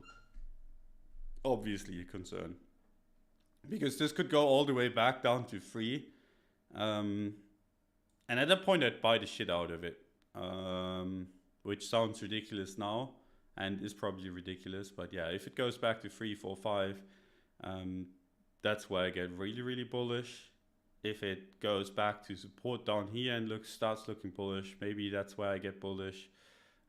obviously a concern. Because this could go all the way back down to 3. And at that point, I'd buy the shit out of it, which sounds ridiculous now and is probably ridiculous. But yeah, if it goes back to 3, 4, 5, that's where I get really, really bullish. If it goes back to support down here and starts looking bullish, maybe that's where I get bullish.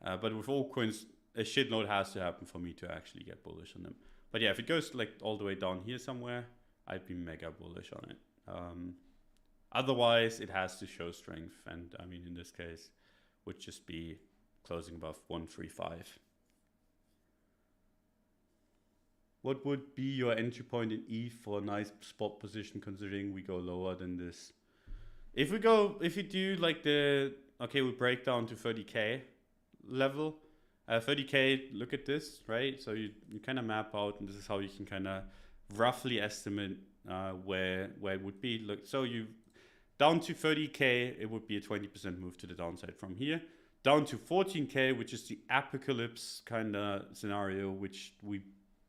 But with altcoins, a shitload has to happen for me to actually get bullish on them. But yeah, if it goes like all the way down here somewhere, I'd be mega bullish on it. Otherwise, it has to show strength. And I mean, in this case, would just be closing above 135. What would be your entry point in ETH for a nice spot position, considering we go lower than this? If we do like we break down to 30K level, 30K, look at this, right? So you kind of map out, and this is how you can kind of roughly estimate where it would be. Look, so you down to 30K, it would be a 20% move to the downside from here. Down to 14K, which is the apocalypse kind of scenario, which we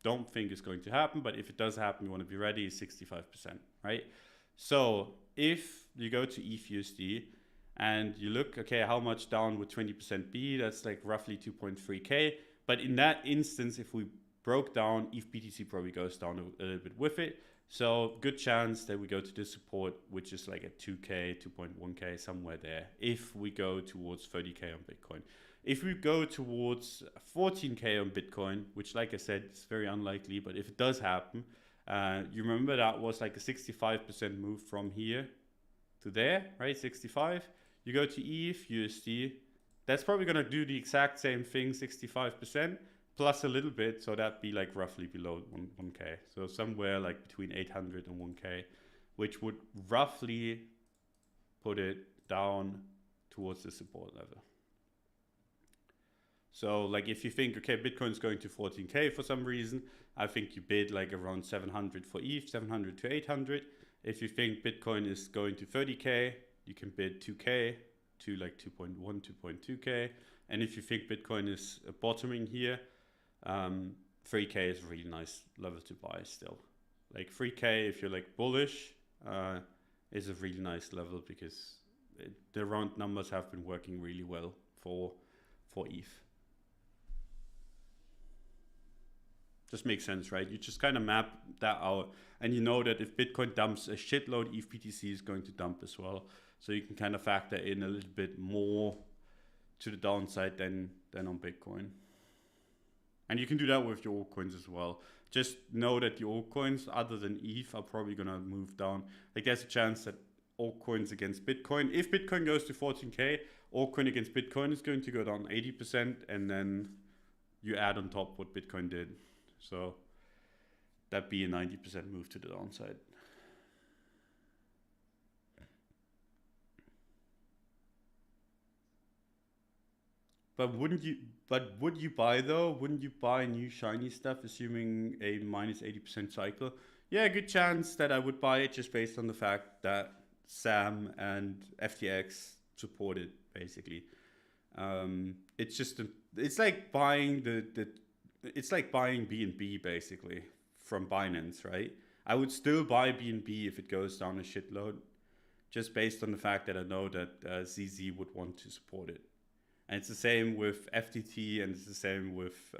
don't think is going to happen, but if it does happen, you want to be ready, is 65%, right? So if you go to ETHUSD and you look, okay, how much down would 20% be? That's like roughly 2.3K. But in that instance, if we broke down, ETH BTC probably goes down a little bit with it. So good chance that we go to this support, which is like at 2K, 2.1K, somewhere there, if we go towards 30K on Bitcoin. If we go towards 14K on Bitcoin, which like I said, is very unlikely, but if it does happen, you remember that was like a 65% move from here to there, right? 65. You go to ETH, USD, that's probably going to do the exact same thing, 65%. Plus a little bit, so that'd be like roughly below 1K. So somewhere like between 800 and 1K, which would roughly put it down towards the support level. So like if you think, okay, Bitcoin's going to 14K for some reason, I think you bid like around 700 for ETH, 700 to 800. If you think Bitcoin is going to 30K, you can bid 2K to like 2.1, 2.2K. And if you think Bitcoin is bottoming here, 3K is a really nice level to buy still. Like 3K, if you're like bullish, is a really nice level because the round numbers have been working really well for ETH. Just makes sense, right? You just kind of map that out, and you know that if Bitcoin dumps a shitload, ETH BTC is going to dump as well. So you can kind of factor in a little bit more to the downside than on Bitcoin. And you can do that with your altcoins as well. Just know that the altcoins, other than ETH, are probably going to move down. Like there's a chance that altcoins against Bitcoin, if Bitcoin goes to 14K, altcoin against Bitcoin is going to go down 80%, and then you add on top what Bitcoin did. So that'd be a 90% move to the downside. But wouldn't you? But would you buy though? Wouldn't you buy new shiny stuff, assuming a minus 80% cycle? Yeah, good chance that I would buy it just based on the fact that Sam and FTX support it, basically. It's just it's like buying it's like buying BNB basically from Binance, right? I would still buy BNB if it goes down a shitload, just based on the fact that I know that ZZ would want to support it. And it's the same with FTT, and it's the same with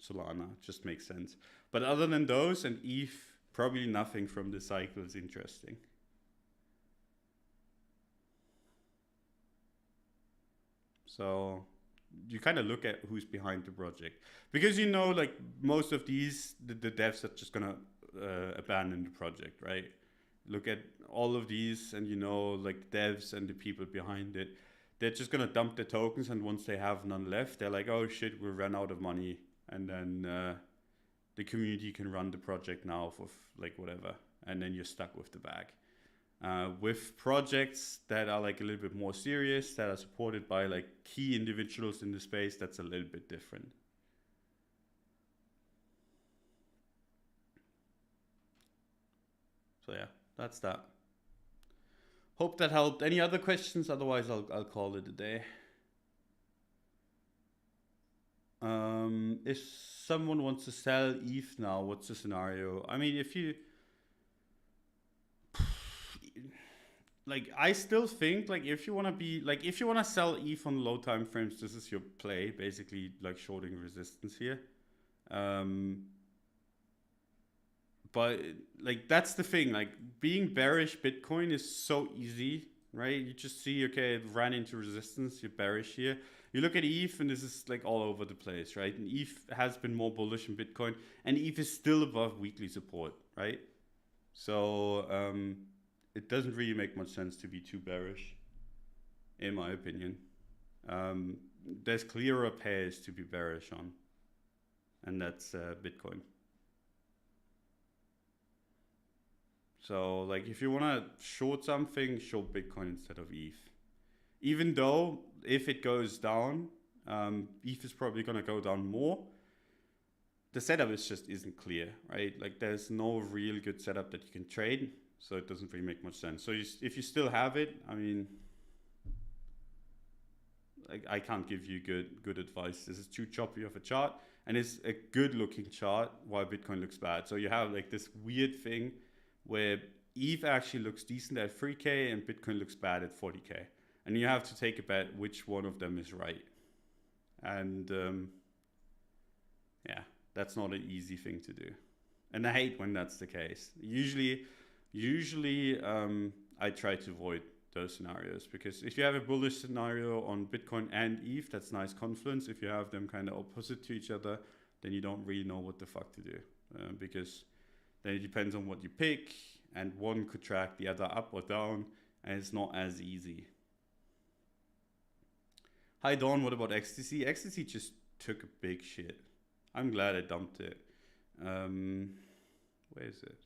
Solana. Just makes sense. But other than those and ETH, probably nothing from the cycle is interesting. So you kind of look at who's behind the project, because you know, like most of these, the devs are just gonna abandon the project, right? Look at all of these, and you know, like devs and the people behind it, they're just gonna dump the tokens, and once they have none left, they're like, oh shit, we ran out of money, and then the community can run the project now for like whatever, and then you're stuck with the bag. With projects that are like a little bit more serious, that are supported by like key individuals in the space, that's a little bit different. So yeah, that's that. Hope that helped. Any other questions? Otherwise, I'll call it a day. If someone wants to sell ETH now, what's the scenario? I mean, if you like, I still think like if you want to sell ETH on low time frames, this is your play, basically like shorting resistance here. But like that's the thing, like being bearish Bitcoin is so easy, right? You just see, okay, it ran into resistance, you're bearish here. You look at ETH and this is like all over the place, right? And ETH has been more bullish than Bitcoin, and ETH is still above weekly support, right? So it doesn't really make much sense to be too bearish, in my opinion. There's clearer pairs to be bearish on, and that's Bitcoin. So like if you want to short something, short Bitcoin instead of ETH. Even though if it goes down, ETH is probably going to go down more. The setup just isn't clear, right? Like there's no real good setup that you can trade, so it doesn't really make much sense. So if you still have it, I mean, like I can't give you good advice. This is too choppy of a chart, and it's a good looking chart while Bitcoin looks bad. So you have like this weird thing where ETH actually looks decent at 3K and Bitcoin looks bad at 40K. And you have to take a bet which one of them is right. And yeah, that's not an easy thing to do. And I hate when that's the case. Usually I try to avoid those scenarios, because if you have a bullish scenario on Bitcoin and ETH, that's nice confluence. If you have them kind of opposite to each other, then you don't really know what the fuck to do, because then it depends on what you pick, and one could track the other up or down, and it's not as easy. Hi Dawn, what about XTC? XTC just took a big shit. I'm glad I dumped it. Where is it?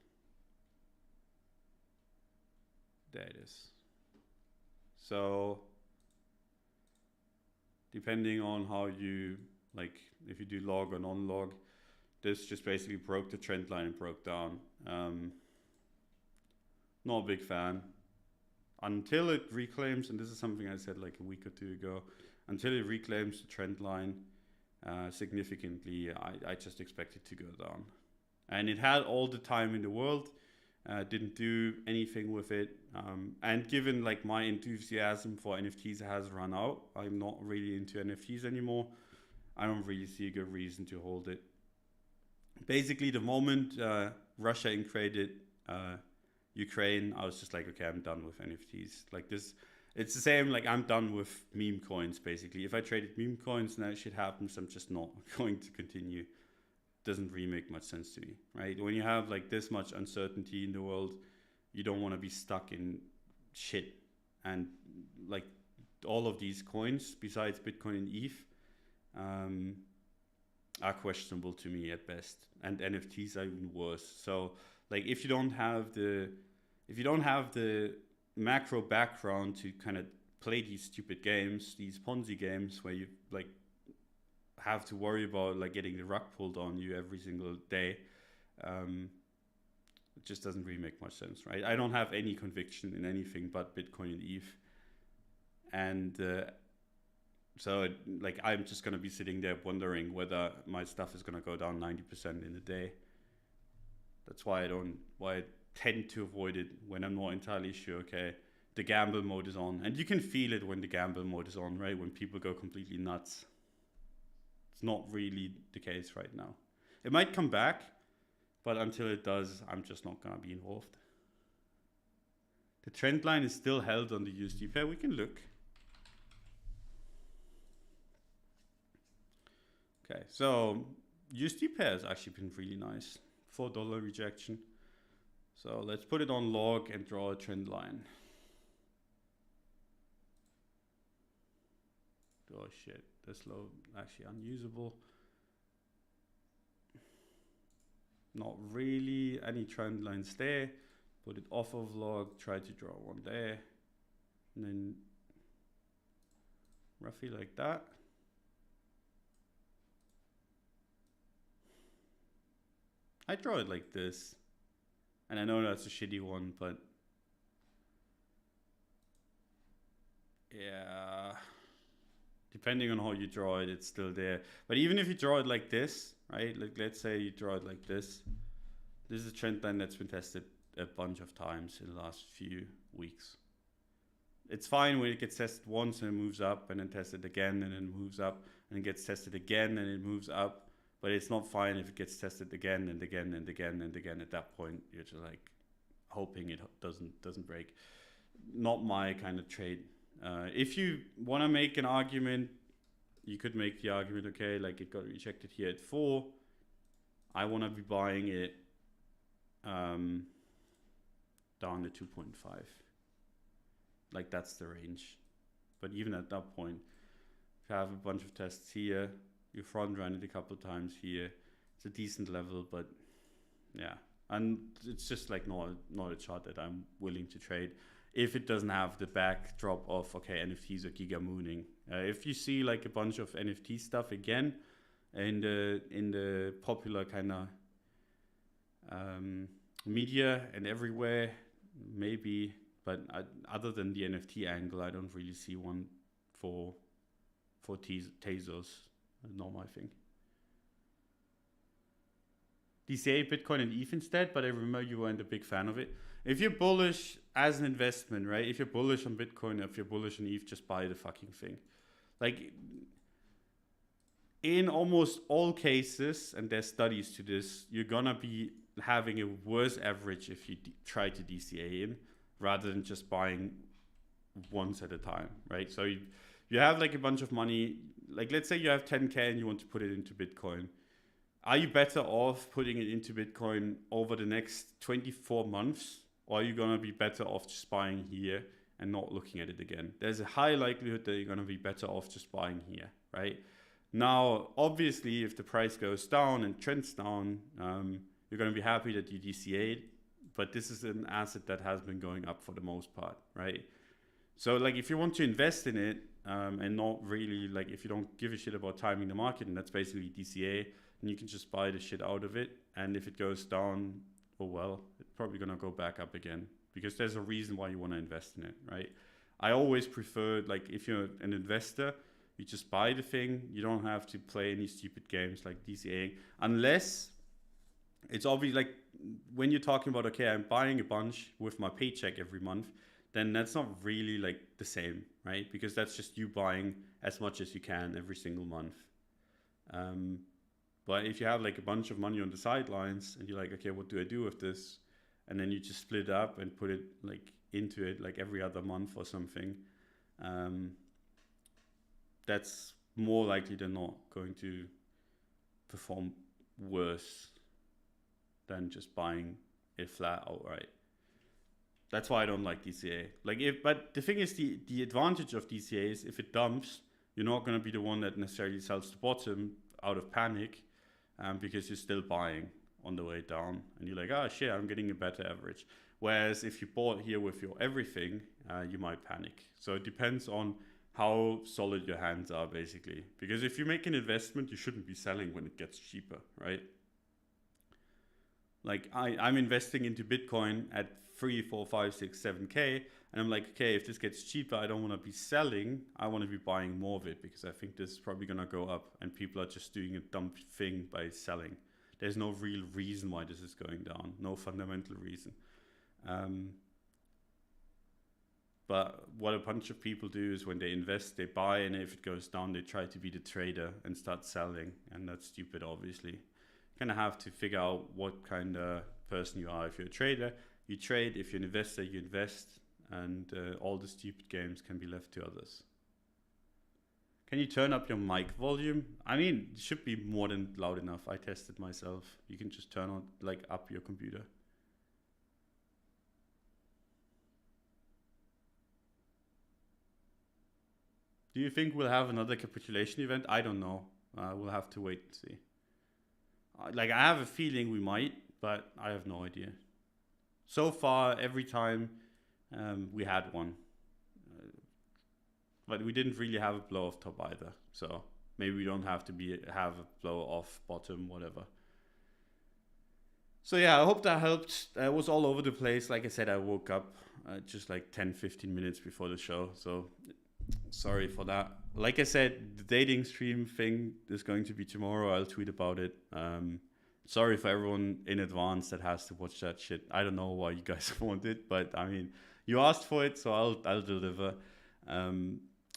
There it is. So depending on how you, like if you do log or non-log, this just basically broke the trend line and broke down. Not a big fan. Until it reclaims, and this is something I said like a week or two ago, until it reclaims the trend line significantly, I just expect it to go down. And it had all the time in the world, didn't do anything with it. And given like my enthusiasm for NFTs has run out, I'm not really into NFTs anymore. I don't really see a good reason to hold it. Basically, the moment Russia invaded Ukraine, I was just like, okay, I'm done with NFTs. Like this, it's the same. Like I'm done with meme coins. Basically, if I traded meme coins and that shit happens, I'm just not going to continue. Doesn't really make much sense to me, right? When you have like this much uncertainty in the world, you don't want to be stuck in shit. And like all of these coins, besides Bitcoin and ETH, are questionable to me at best, and NFTs are even worse. So like if you don't have the macro background to kind of play these stupid games, these Ponzi games where you like have to worry about like getting the rug pulled on you every single day. It just doesn't really make much sense, right? I don't have any conviction in anything but Bitcoin and ETH. And so like I'm just gonna be sitting there wondering whether my stuff is gonna go down 90% in a day. That's why I tend to avoid it when I'm not entirely sure. Okay, the gamble mode is on, and you can feel it when the gamble mode is on, right? When people go completely nuts. It's not really the case right now. It might come back, but until it does, I'm just not gonna be involved. The trend line is still held on the USD pair. We can look. Okay, so USD pair has actually been really nice. $4 rejection. So let's put it on log and draw a trend line. Oh shit, this low actually unusable. Not really any trend lines there. Put it off of log, try to draw one there. And then roughly like that. I draw it like this. And I know that's a shitty one, but yeah, depending on how you draw it, it's still there. But even if you draw it like this, right? Like let's say you draw it like this. This is a trend line that's been tested a bunch of times in the last few weeks. It's fine when it gets tested once and it moves up, and then tested again and then moves up, and it gets tested again and it moves up. But it's not fine if it gets tested again and again and again and again. At that point, you're just like hoping it doesn't break. Not my kind of trade. If you want to make an argument, you could make the argument, okay, like it got rejected here at 4. I want to be buying it down to 2.5. Like that's the range. But even at that point, if you have a bunch of tests here, you front run it a couple times here. It's a decent level, but yeah. And it's just like not a chart that I'm willing to trade if it doesn't have the backdrop of, okay, NFTs are giga mooning. If you see like a bunch of NFT stuff again in the popular kind of media and everywhere, maybe. But other than the NFT angle, I don't really see one for Tezos. Not my thing. DCA, Bitcoin, and ETH instead, but I remember you weren't a big fan of it. If you're bullish as an investment, right? If you're bullish on Bitcoin, if you're bullish on ETH, just buy the fucking thing. Like, in almost all cases, and there's studies to this, you're gonna be having a worse average if you try to DCA in, rather than just buying once at a time, right? So you have like a bunch of money, like let's say you have 10K and you want to put it into Bitcoin. Are you better off putting it into Bitcoin over the next 24 months? Or are you going to be better off just buying here and not looking at it again? There's a high likelihood that you're going to be better off just buying here, right? Now, obviously, if the price goes down and trends down, you're going to be happy that you DCA'd, but this is an asset that has been going up for the most part, right? So like if you want to invest in it and not really like if you don't give a shit about timing the market, and that's basically DCA, and you can just buy the shit out of it. And if it goes down, oh well, it's probably gonna go back up again because there's a reason why you want to invest in it, right? I always prefer like if you're an investor, you just buy the thing. You don't have to play any stupid games like DCA unless it's obvious. Like when you're talking about, okay, I'm buying a bunch with my paycheck every month, then that's not really like the same, right? Because that's just you buying as much as you can every single month. But if you have like a bunch of money on the sidelines and you're like, okay, what do I do with this? And then you just split up and put it like into it like every other month or something. That's more likely than not going to perform worse than just buying it flat outright. That's why I don't like DCA. But the thing is, the advantage of DCA is if it dumps, you're not going to be the one that necessarily sells the bottom out of panic, because you're still buying on the way down, and you're like, oh shit, I'm getting a better average. Whereas if you bought here with your everything, you might panic. So it depends on how solid your hands are, basically. Because if you make an investment, you shouldn't be selling when it gets cheaper, right? Like I'm investing into Bitcoin at 3, 4, 5, 6, 7K. And I'm like, okay, if this gets cheaper, I don't want to be selling. I want to be buying more of it because I think this is probably going to go up and people are just doing a dumb thing by selling. There's no real reason why this is going down. No fundamental reason. But what a bunch of people do is when they invest, they buy, and if it goes down, they try to be the trader and start selling. And that's stupid, obviously. You kind of have to figure out what kind of person you are. If you're a trader, you trade. If you're an investor, you invest. And all the stupid games can be left to others. Can you turn up your mic volume? I mean, it should be more than loud enough. I tested myself. You can just turn on, like, up your computer. Do you think we'll have another capitulation event? I don't know. We'll have to wait and see. Like, I have a feeling we might, but I have no idea. So far, every time we had one. But we didn't really have a blow off top either. So maybe we don't have to have a blow off bottom, whatever. So yeah, I hope that helped. It was all over the place. Like I said, I woke up just like 10-15 minutes before the show. So sorry for that. Like I said, the dating stream thing is going to be tomorrow. I'll tweet about it. Sorry for everyone in advance that has to watch that shit. I don't know why you guys want it, but I mean, you asked for it, so I'll deliver.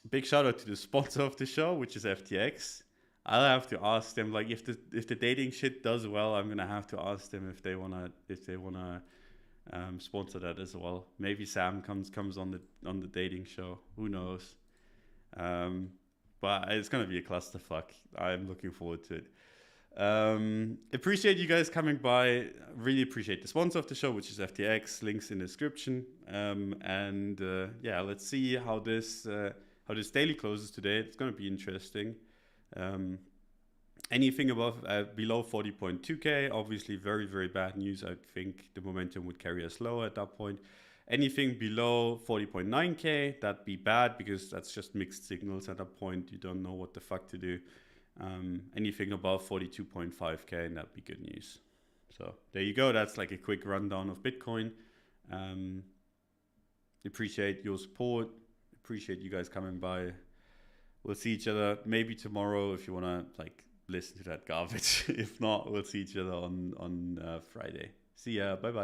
Big shout out to the sponsor of the show, which is FTX. I'll have to ask them, like, if the dating shit does well, I'm gonna have to ask them if they wanna sponsor that as well. Maybe Sam comes on the dating show. Who knows? But it's gonna be a clusterfuck. I'm looking forward to it. Appreciate you guys coming by. Really appreciate the sponsor of the show, which is FTX. Links in the description. Yeah, let's see how this daily closes today. It's gonna be interesting. Anything above below 40.2k, obviously very, very bad news. I think the momentum would carry us lower at that point. Anything below 40.9k, that'd be bad because that's just mixed signals at that point. You don't know what the fuck to do. Anything above 42.5k, and that'd be good news. So there you go. That's like a quick rundown of Bitcoin. Appreciate your support. Appreciate you guys coming by. We'll see each other maybe tomorrow if you want to like listen to that garbage. If not, we'll see each other on Friday. See ya. Bye bye.